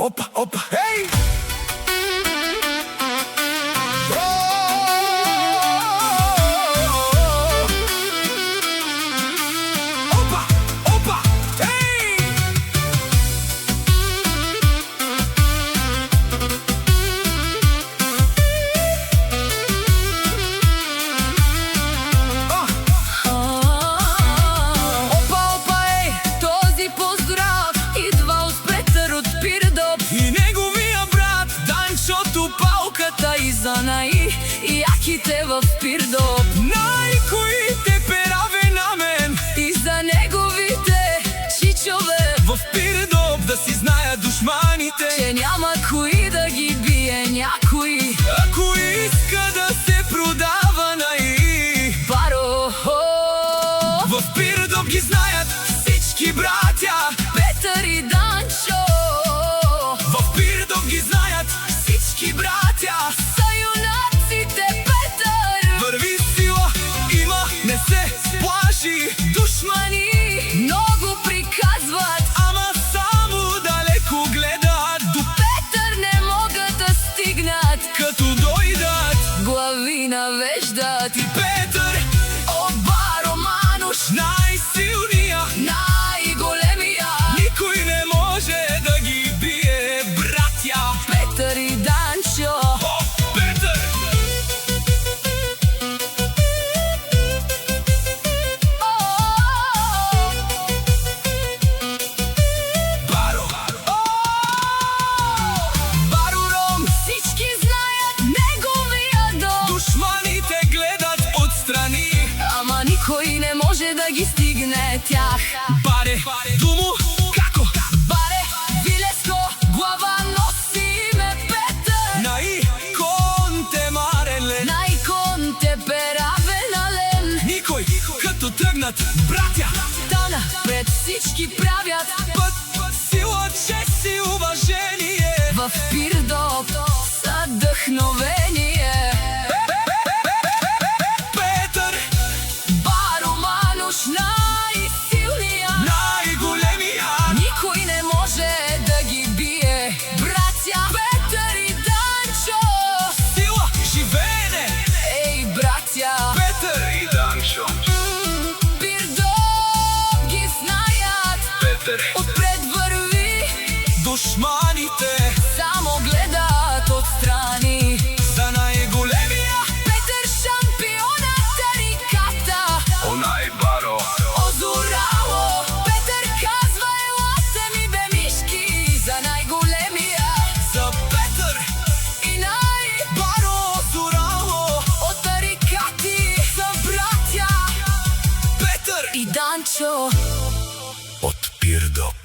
Опа, опа, ей! Опа, опа, ей! Опа, опа, ей! Този поздрав идва от Петър от Пирдоп И неговия брат Данчото, палката и Занаи и яките в Пирдоп. най-коите пераве на мен И за неговите чичове в Пирдоп да си знаят душманите, че няма кои да ги бие някой. ако иска да се продава на и Баро, в Пирдоп ги знаят всички братя. Петър и Данчо В Пирдоп ги знаят всички братя. са юнаците. Петър Върви сила, има, не се плаши. душмани много приказват, Ама само далеко гледат, до Петър не могат да стигнат. като дойдат. Глави навеждат и Петър, Обаро Мануш, най-силния, най-големия. никой не може да ги бие, братя. Петър и Данчо, О, Петър! Баро! Баро Ром, всички знаят неговия дом. Душманите гледат отстрани. Ама никой не може да ги стигне тях. Баре, думо, како? Баре, Вилеско, глава носи име Петър. Най-конте мареле. Най-конте перавенален. Никой, като тръгнат, братя. Тана пред всички правят Път, сила, чест и уважение. в Пирдоп съдъхновение. Петър, Баро Мануш, най-силния. най-големия. Никой не може да ги бие, братя. Петър и Данчо, Сила, живеене. ей, братя. Петър и Данчо. Пирдоп ги знаят, Петър. отпред върви, Душманите само гледат отстрани. за най-големия. Петър шампионът тариката, Онай баро. Озорало. Петър казва: елате ми, бе, мишки, за най-големия. За Петър И баро Зорало. от тарикати са братя Петър и Данчо. от Пирдоп.